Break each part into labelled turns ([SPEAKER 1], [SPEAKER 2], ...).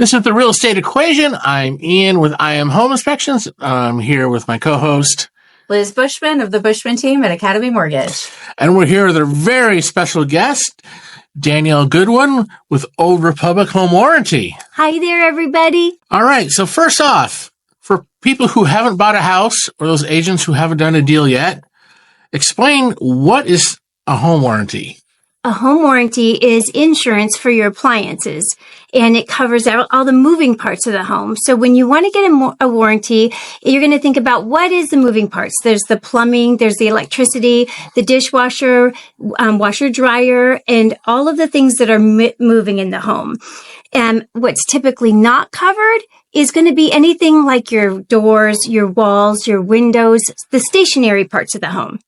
[SPEAKER 1] This is the Real Estate Equation. I'm Ian with IM Home Inspections. I'm here with my co-host,
[SPEAKER 2] Liz Bushman of the Bushman team at Academy Mortgage.
[SPEAKER 1] And we're here with a very special guest, Danielle Goodwin with Old Republic Home Warranty.
[SPEAKER 3] Hi there, everybody.
[SPEAKER 1] All right. So first off, for people who haven't bought a house or those agents who haven't done a deal yet, explain what is a home warranty.
[SPEAKER 3] A home warranty is insurance for your appliances, and it covers out all the moving parts of the home. So when you want to get a warranty, you're going to think about what is the moving parts. There's the plumbing, there's the electricity, the dishwasher, washer, dryer, and all of the things that are moving in the home. And what's typically not covered is going to be anything like your doors, your walls, your windows, the stationary parts of the home.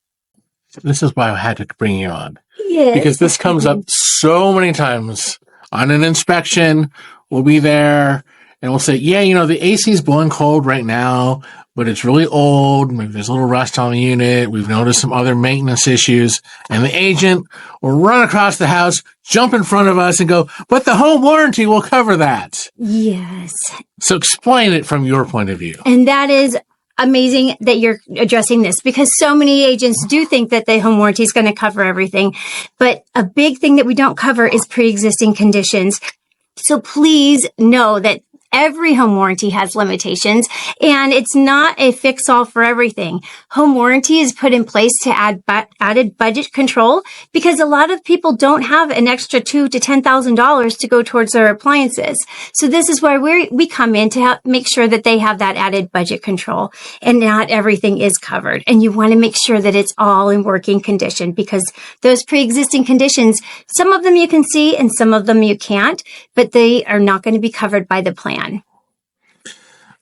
[SPEAKER 1] This is why I had to bring you on.
[SPEAKER 3] Yes.
[SPEAKER 1] Because this comes up so many times on an inspection. We'll be there and we'll say, yeah, the AC is blowing cold right now, but it's really old. Maybe there's a little rust on the unit. We've noticed some other maintenance issues. And the agent will run across the house, jump in front of us and go, but the home warranty will cover that.
[SPEAKER 3] Yes.
[SPEAKER 1] So explain it from your point of view.
[SPEAKER 3] And that is amazing that you're addressing this, because so many agents do think that the home warranty is going to cover everything. But a big thing that we don't cover is pre-existing conditions. So please know that every home warranty has limitations, and it's not a fix-all for everything. Home warranty is put in place to add added budget control, because a lot of people don't have an extra $2,000 to $10,000 to go towards their appliances. So this is where we come in to make sure that they have that added budget control, and not everything is covered. And you want to make sure that it's all in working condition, because those pre-existing conditions, some of them you can see and some of them you can't, but they are not going to be covered by the plan.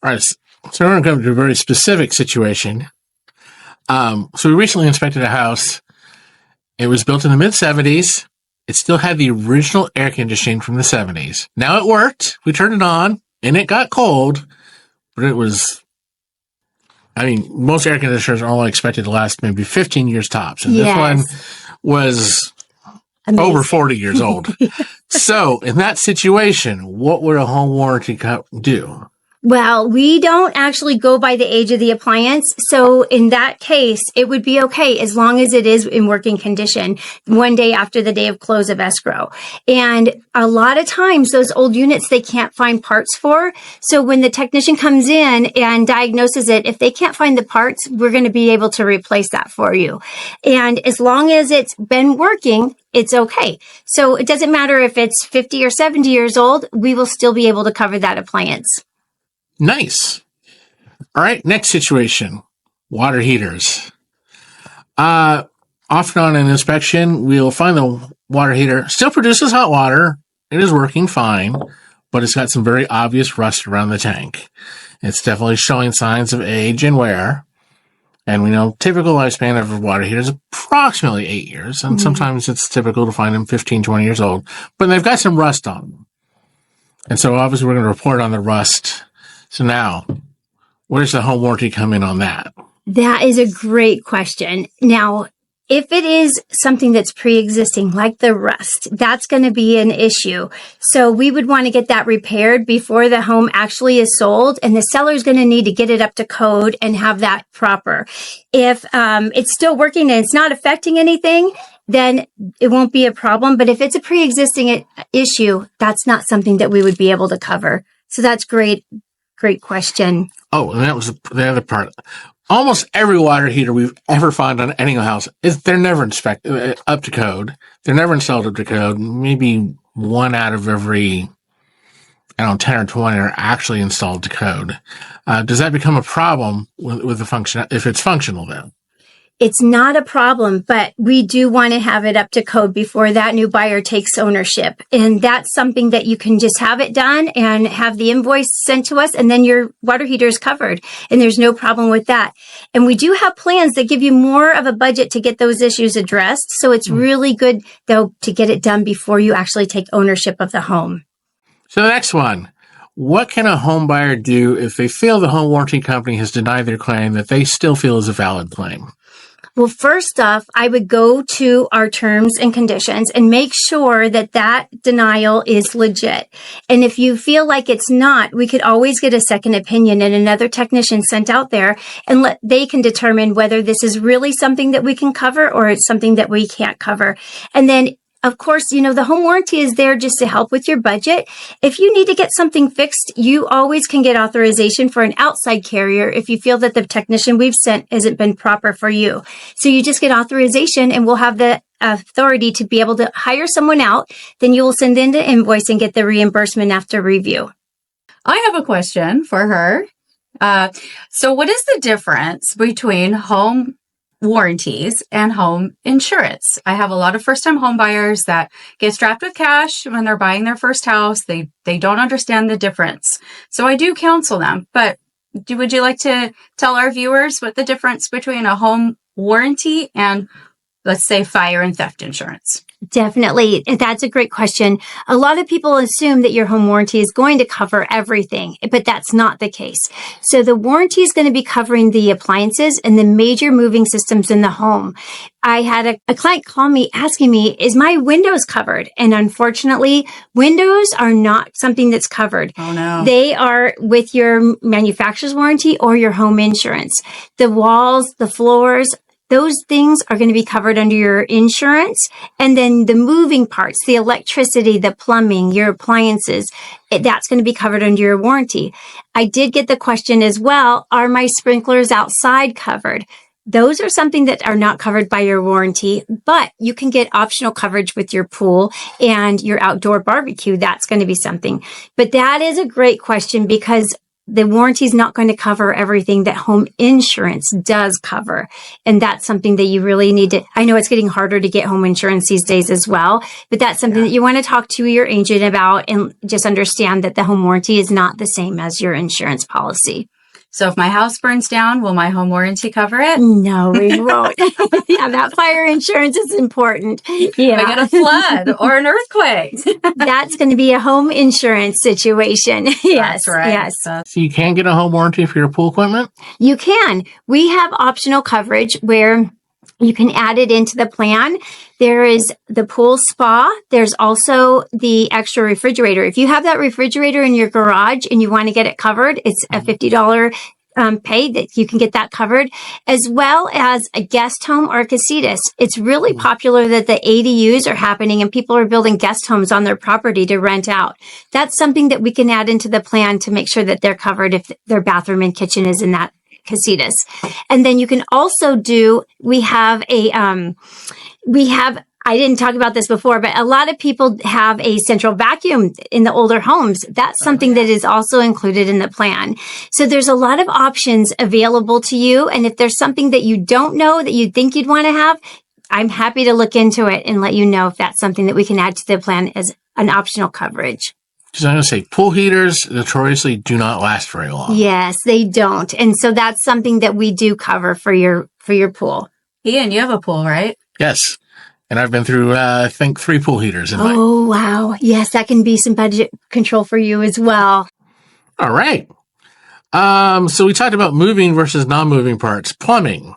[SPEAKER 1] All right, so we're going to come to a very specific situation. So we recently inspected a house. It was built in the mid-'70s. It still had the original air conditioning from the 70s. Now it worked. We turned it on, and it got cold, but it was, most air conditioners are only expected to last maybe 15 years tops, and this one was amazing. Over 40 years old. So in that situation, what would a home warranty do?
[SPEAKER 3] Well, we don't actually go by the age of the appliance. So in that case, it would be okay as long as it is in working condition one day after the day of close of escrow. And a lot of times those old units, they can't find parts for. So when the technician comes in and diagnoses it, if they can't find the parts, we're going to be able to replace that for you. And as long as it's been working, it's okay. So it doesn't matter if it's 50 or 70 years old, we will still be able to cover that appliance.
[SPEAKER 1] Nice. All right, next situation, water heaters. Often on an inspection, we'll find the water heater still produces hot water. It is working fine, but it's got some very obvious rust around the tank. It's definitely showing signs of age and wear. And we know typical lifespan of a water heater is approximately 8 years, and sometimes it's typical to find them 15, 20 years old, but they've got some rust on them. And so obviously we're going to report on the rust. So now, where does the home warranty come in on that?
[SPEAKER 3] That is a great question. Now, if it is something that's pre-existing, like the rust, that's going to be an issue. So we would want to get that repaired before the home actually is sold, and the seller's going to need to get it up to code and have that proper. If it's still working and it's not affecting anything, then it won't be a problem. But if it's a pre-existing issue, that's not something that we would be able to cover. So that's great. Great question.
[SPEAKER 1] Oh, and that was the other part. Almost every water heater we've ever found on any house they're never inspected up to code. They're never installed up to code. Maybe one out of every, 10 or 20 are actually installed to code. Does that become a problem with the function if it's functional then?
[SPEAKER 3] It's not a problem, but we do want to have it up to code before that new buyer takes ownership. And that's something that you can just have it done and have the invoice sent to us, and then your water heater is covered. And there's no problem with that. And we do have plans that give you more of a budget to get those issues addressed. So it's really good, though, to get it done before you actually take ownership of the home.
[SPEAKER 1] So the next one. What can a home buyer do if they feel the home warranty company has denied their claim that they still feel is a valid claim?
[SPEAKER 3] Well, first off, I would go to our terms and conditions and make sure that that denial is legit. And if you feel like it's not, we could always get a second opinion and another technician sent out there, and they can determine whether this is really something that we can cover or it's something that we can't cover. And then, of course, the home warranty is there just to help with your budget. If you need to get something fixed, you always can get authorization for an outside carrier if you feel that the technician we've sent hasn't been proper for you. So you just get authorization and we'll have the authority to be able to hire someone out. Then you will send in the invoice and get the reimbursement after review.
[SPEAKER 2] I have a question for her. So what is the difference between home warranties and home insurance? I have a lot of first-time home buyers that get strapped with cash when they're buying their first house. They don't understand the difference. So I do counsel them, but would you like to tell our viewers what the difference between a home warranty and, let's say, fire and theft insurance?
[SPEAKER 3] Definitely. That's a great question. A lot of people assume that your home warranty is going to cover everything, but that's not the case. So the warranty is going to be covering the appliances and the major moving systems in the home. I had a client call me asking me, is my windows covered? And unfortunately, windows are not something that's covered.
[SPEAKER 2] Oh, no.
[SPEAKER 3] They are with your manufacturer's warranty or your home insurance. The walls, the floors, those things are going to be covered under your insurance. And then the moving parts, the electricity, the plumbing, your appliances, that's going to be covered under your warranty. I did get the question as well, are my sprinklers outside covered? Those are something that are not covered by your warranty, but you can get optional coverage with your pool and your outdoor barbecue. That's going to be something. But that is a great question because the warranty is not going to cover everything that home insurance does cover. And that's something that you really need to, I know it's getting harder to get home insurance these days as well, but that's something that you want to talk to your agent about and just understand that the home warranty is not the same as your insurance policy.
[SPEAKER 2] So if my house burns down, will my home warranty cover it?
[SPEAKER 3] No, we won't. Yeah, that fire insurance is important. Yeah.
[SPEAKER 2] If I get a flood or an earthquake.
[SPEAKER 3] That's going to be a home insurance situation. Yes.
[SPEAKER 2] That's right.
[SPEAKER 3] Yes.
[SPEAKER 1] So you can get a home warranty for your pool equipment?
[SPEAKER 3] You can. We have optional coverage where you can add it into the plan. There is the pool spa. There's also the extra refrigerator. If you have that refrigerator in your garage and you want to get it covered, it's a $50 pay that you can get that covered, as well as a guest home or a casitas. It's really popular that the ADUs are happening and people are building guest homes on their property to rent out. That's something that we can add into the plan to make sure that they're covered if their bathroom and kitchen is in that casitas. And then you can also do, I didn't talk about this before, but a lot of people have a central vacuum in the older homes. That's something that is also included in the plan. So there's a lot of options available to you. And if there's something that you don't know that you think you'd want to have, I'm happy to look into it and let you know if that's something that we can add to the plan as an optional coverage.
[SPEAKER 1] Because I'm going to say pool heaters notoriously do not last very long.
[SPEAKER 3] Yes, they don't. And so that's something that we do cover for your pool.
[SPEAKER 2] Ian, you have a pool, right?
[SPEAKER 1] Yes. And I've been through, I think, 3 pool heaters in my.
[SPEAKER 3] Oh, wow. Yes, that can be some budget control for you as well.
[SPEAKER 1] All right. So we talked about moving versus non-moving parts. Plumbing.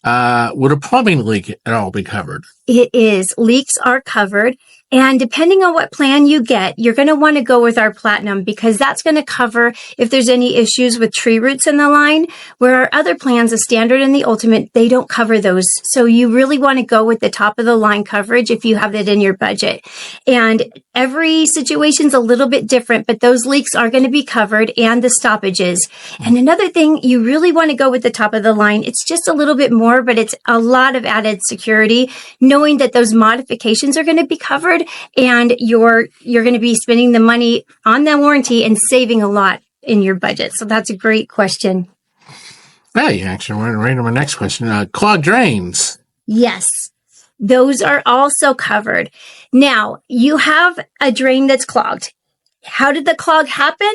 [SPEAKER 1] Would a plumbing leak at all be covered?
[SPEAKER 3] It is. Leaks are covered. And depending on what plan you get, you're going to want to go with our Platinum because that's going to cover if there's any issues with tree roots in the line, where our other plans, the Standard and the Ultimate, they don't cover those. So you really want to go with the top of the line coverage if you have it in your budget. And every situation's a little bit different, but those leaks are going to be covered and the stoppages. And another thing, you really want to go with the top of the line. It's just a little bit more, but it's a lot of added security, knowing that those modifications are going to be covered. And you're going to be spending the money on that warranty and saving a lot in your budget. So that's a great question.
[SPEAKER 1] Yeah, you actually went right to my next question. Clogged drains.
[SPEAKER 3] Yes, those are also covered. Now, you have a drain that's clogged. How did the clog happen?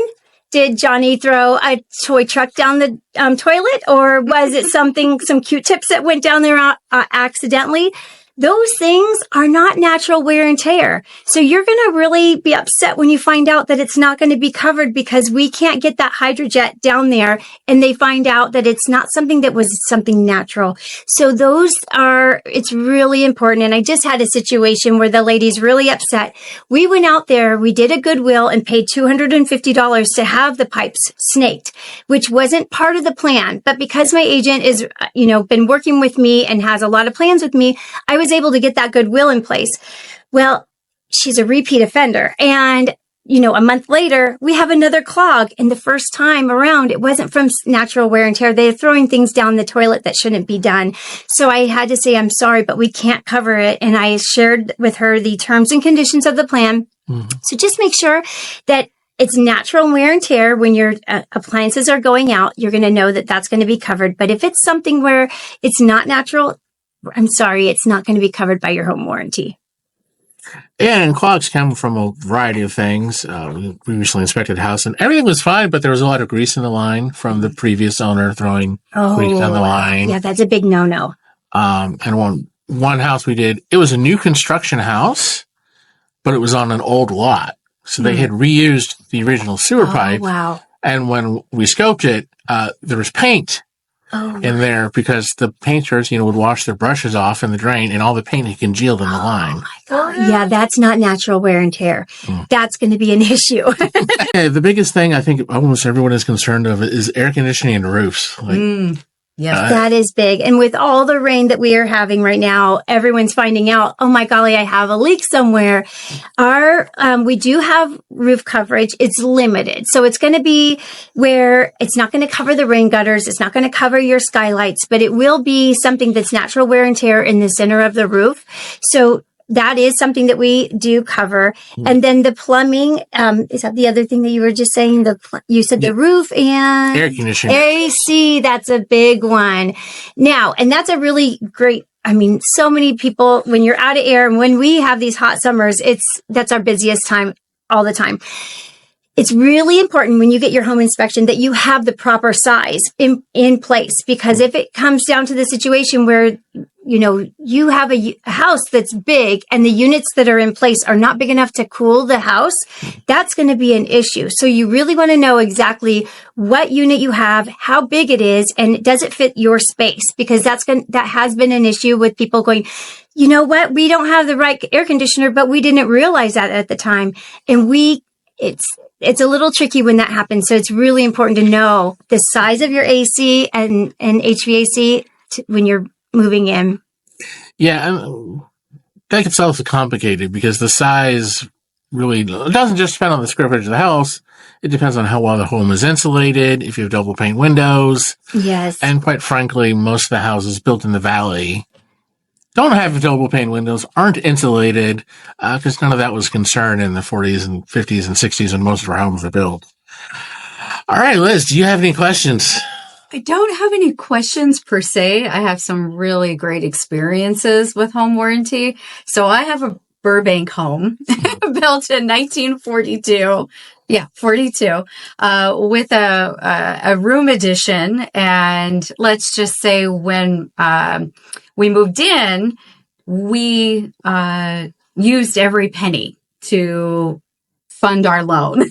[SPEAKER 3] Did Johnny throw a toy truck down the toilet? Or was it some Q-tips that went down there accidentally? those things are not natural wear and tear. So you're going to really be upset when you find out that it's not going to be covered because we can't get that hydrojet down there and they find out that it's not something that was something natural. So it's really important. And I just had a situation where the lady's really upset. We went out there, we did a Goodwill and paid $250 to have the pipes snaked, which wasn't part of the plan. But because my agent is, been working with me and has a lot of plans with me, I was able to get that Goodwill in place. Well, she's a repeat offender. And, a month later, we have another clog. And the first time around, it wasn't from natural wear and tear. They're throwing things down the toilet that shouldn't be done. So I had to say, I'm sorry, but we can't cover it. And I shared with her the terms and conditions of the plan. Mm-hmm. So just make sure that it's natural wear and tear. When your appliances are going out, you're going to know that that's going to be covered. But if it's something where it's not natural, I'm sorry, it's not going to be covered by your home warranty.
[SPEAKER 1] Yeah, and clogs come from a variety of things. We recently inspected the house, and everything was fine, but there was a lot of grease in the line from the previous owner throwing grease on the line.
[SPEAKER 3] Yeah, that's a big no-no.
[SPEAKER 1] And one house we did, it was a new construction house, but it was on an old lot. So they had reused the original sewer pipe.
[SPEAKER 3] Wow.
[SPEAKER 1] And when we scoped it, there was paint in there because the painters, would wash their brushes off in the drain and all the paint had congealed in the line.
[SPEAKER 3] Oh my God. Yeah, that's not natural wear and tear. That's going to be an issue.
[SPEAKER 1] The biggest thing I think almost everyone is concerned of is air conditioning and roofs.
[SPEAKER 3] Yes, that is big. And with all the rain that we are having right now, everyone's finding out, oh my golly, I have a leak somewhere. We do have roof coverage. It's limited. So it's going to be where it's not going to cover the rain gutters. It's not going to cover your skylights, but it will be something that's natural wear and tear in the center of the roof. So that is something that we do cover. And then the plumbing, is that the other thing that you were just saying? You said the roof and
[SPEAKER 1] air conditioning.
[SPEAKER 3] AC, that's a big one. Now, and that's a really great, so many people, when you're out of air and when we have these hot summers, that's our busiest time all the time. It's really important when you get your home inspection that you have the proper size in place, because if it comes down to the situation where you have a house that's big and the units that are in place are not big enough to cool the house, that's going to be an issue. So you really want to know exactly what unit you have, how big it is, and does it fit your space? Because that has been an issue with people going, you know what? We don't have the right air conditioner, but we didn't realize that at the time. And it's a little tricky when that happens. So it's really important to know the size of your AC and HVAC when you're moving in.
[SPEAKER 1] Yeah, that gets also complicated because the size really it doesn't just depend on the square footage of the house. It depends on how well the home is insulated, if you have double pane windows.
[SPEAKER 3] Yes.
[SPEAKER 1] And quite frankly, most of the houses built in the valley don't have double pane windows, aren't insulated, because none of that was concerned in the 40s and 50s and 60s when most of our homes were built. All right, Liz, do you have any questions?
[SPEAKER 2] I don't have any questions per se. I have some really great experiences with home warranty. So I have a Burbank home built in 1942. Yeah, 42, with a room addition. And let's just say when we moved in, we used every penny to fund our loan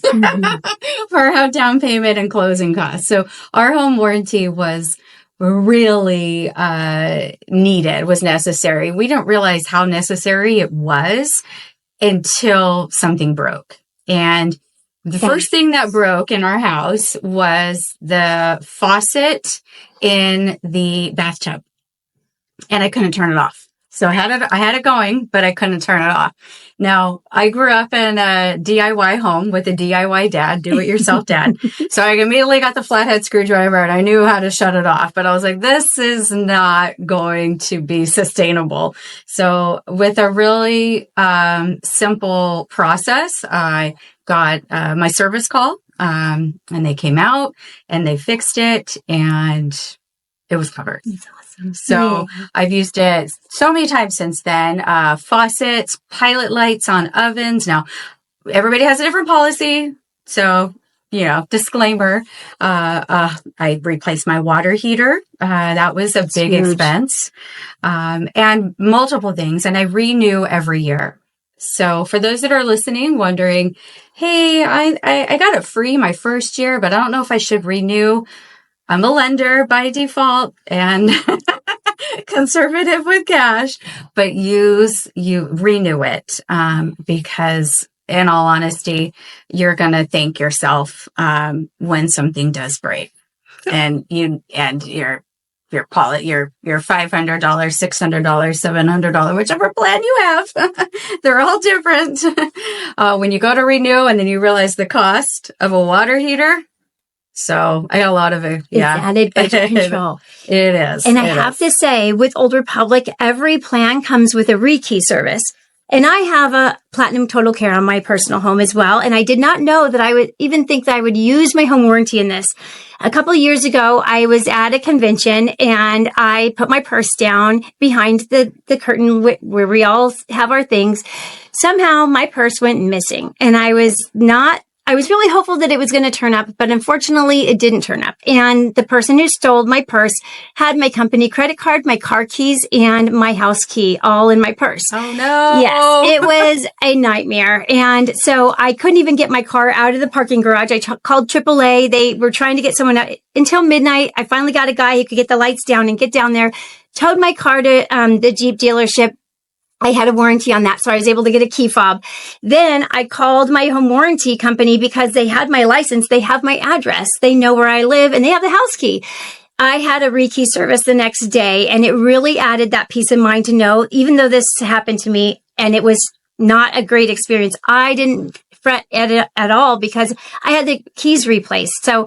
[SPEAKER 2] for our down payment and closing costs. So our home warranty was really was necessary. We didn't realize how necessary it was until something broke. And the first thing that broke in our house was the faucet in the bathtub. And I couldn't turn it off. So I had it going, but I couldn't turn it off. Now, I grew up in a DIY home with a DIY dad, do-it-yourself dad. So I immediately got the flathead screwdriver and I knew how to shut it off. But I was like, this is not going to be sustainable. So with a really simple process, I got my service call and they came out and they fixed it and it was covered.
[SPEAKER 3] That's awesome.
[SPEAKER 2] So I've used it so many times since then. Faucets, pilot lights on ovens. Now, everybody has a different policy. So disclaimer, I replaced my water heater. That was a big
[SPEAKER 3] huge
[SPEAKER 2] expense, and multiple things. And I renew every year. So for those that are listening, wondering, hey, I got it free my first year, but I don't know if I should renew. I'm a lender by default and conservative with cash, but you renew it, because in all honesty, you're going to thank yourself, when something does break, and your $500, $600, $700, whichever plan you have, they're all different. When you go to renew and then you realize the cost of a water heater. So I got a lot of it. Yeah.
[SPEAKER 3] It's added budget control.
[SPEAKER 2] It is.
[SPEAKER 3] And I have to say, with Old Republic, every plan comes with a rekey service. And I have a Platinum Total Care on my personal home as well. And I did not know that I would even think that I would use my home warranty in this. A couple of years ago, I was at a convention and I put my purse down behind the curtain where we all have our things. Somehow my purse went missing, and I was really hopeful that it was going to turn up, but unfortunately it didn't turn up. And the person who stole my purse had my company credit card, my car keys, and my house key all in my purse.
[SPEAKER 2] Oh no.
[SPEAKER 3] Yes, it was a nightmare. And so I couldn't even get my car out of the parking garage. I called AAA. They were trying to get someone out until midnight. I finally got a guy who could get the lights down and get down there, towed my car to the Jeep dealership. I had a warranty on that, so I was able to get a key fob. Then I called my home warranty company because they had my license, they have my address, they know where I live, and they have the house key. I had a rekey service the next day, and it really added that peace of mind to know, even though this happened to me and it was not a great experience, I didn't fret at it at all because I had the keys replaced. So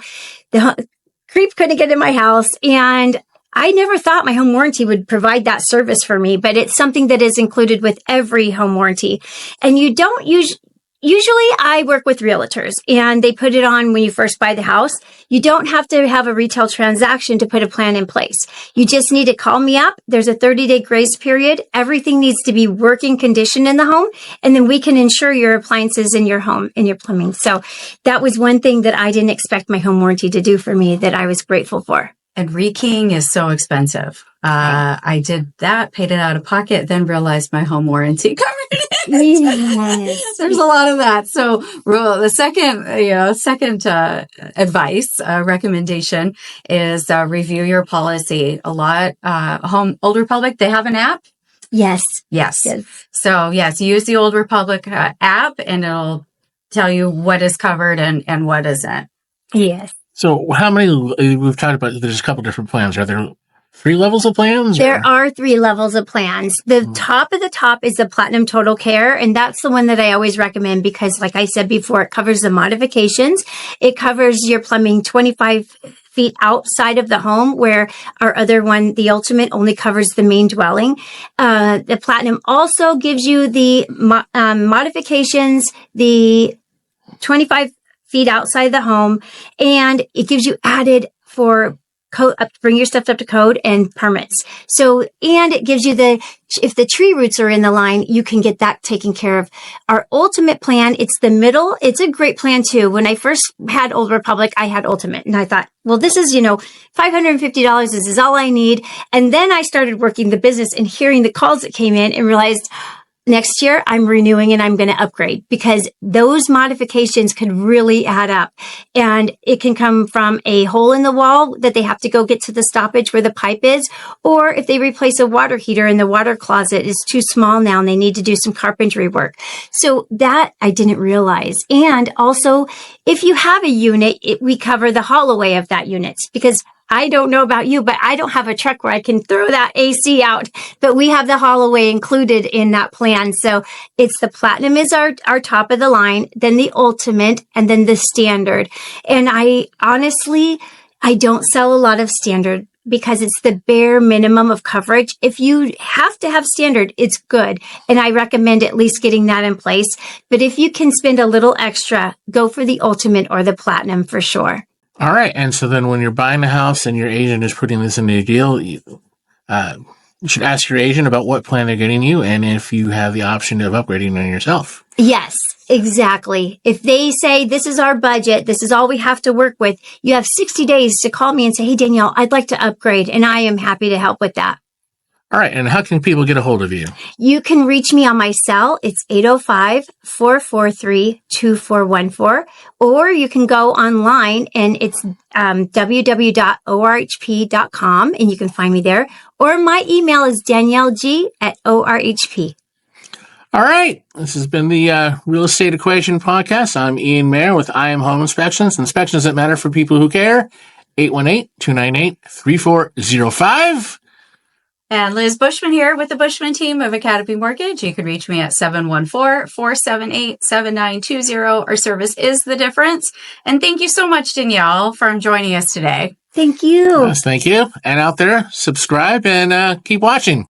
[SPEAKER 3] the creep couldn't get in my house, and I never thought my home warranty would provide that service for me, but it's something that is included with every home warranty. And you don't usually I work with realtors and they put it on when you first buy the house. You don't have to have a retail transaction to put a plan in place. You just need to call me up. There's a 30-day grace period. Everything needs to be working condition in the home, and then we can insure your appliances in your home and your plumbing. So that was one thing that I didn't expect my home warranty to do for me that I was grateful for.
[SPEAKER 2] And rekeying is so expensive. I did that, paid it out of pocket, then realized my home warranty covered it.
[SPEAKER 3] Yes.
[SPEAKER 2] There's a lot of that. So the second advice, recommendation is review your policy. A lot, Old Republic, they have an app.
[SPEAKER 3] Yes.
[SPEAKER 2] Yes. So yes, use the Old Republic app, and it'll tell you what is covered and what isn't.
[SPEAKER 3] Yes.
[SPEAKER 1] So how many, we've talked about, there's a couple different plans. Are there 3 levels of plans?
[SPEAKER 3] There are 3 levels of plans. The top of the top is the Platinum Total Care, and that's the one that I always recommend because, like I said before, it covers the modifications. It covers your plumbing 25 feet outside of the home, where our other one, the Ultimate, only covers the main dwelling. The Platinum also gives you the modifications, the 25 feet outside the home, and it gives you added for code, bring your stuff up to code and permits. So, and it gives you if the tree roots are in the line, you can get that taken care of. Our Ultimate plan, it's the middle. It's a great plan too. When I first had Old Republic, I had Ultimate, and I thought, well, this is, $550. This is all I need. And then I started working the business and hearing the calls that came in and realized, next year, I'm renewing and I'm going to upgrade because those modifications could really add up. And it can come from a hole in the wall that they have to go get to the stoppage where the pipe is, or if they replace a water heater and the water closet is too small now and they need to do some carpentry work. So that I didn't realize. And also, if you have a unit, we cover the haul-away of that unit because I don't know about you, but I don't have a truck where I can throw that AC out, but we have the haul-away included in that plan. So it's the Platinum is our top of the line, then the Ultimate, and then the Standard. And I don't sell a lot of Standard because it's the bare minimum of coverage. If you have to have Standard, it's good. And I recommend at least getting that in place. But if you can spend a little extra, go for the Ultimate or the Platinum for sure.
[SPEAKER 1] All right. And so then when you're buying a house and your agent is putting this in a deal, You should ask your agent about what plan they're getting you and if you have the option of upgrading on yourself.
[SPEAKER 3] Yes, exactly. If they say, this is our budget, this is all we have to work with, you have 60 days to call me and say, hey, Danielle, I'd like to upgrade, and I am happy to help with that.
[SPEAKER 1] All right. And how can people get a hold of you?
[SPEAKER 3] You can reach me on my cell. It's 805-443-2414. Or you can go online and it's www.orhp.com and you can find me there. Or my email is danielleg@orhp.
[SPEAKER 1] All right. This has been the Real Estate Equation Podcast. I'm Ian Mayer with I Am Home Inspections. Inspections that matter for people who care. 818-298-3405.
[SPEAKER 2] And Liz Bushman here with the Bushman team of Academy Mortgage. You can reach me at 714-478-7920. Our service is the difference. And thank you so much, Danielle, for joining us today.
[SPEAKER 3] Thank you.
[SPEAKER 1] Yes, thank you. And out there, subscribe and keep watching.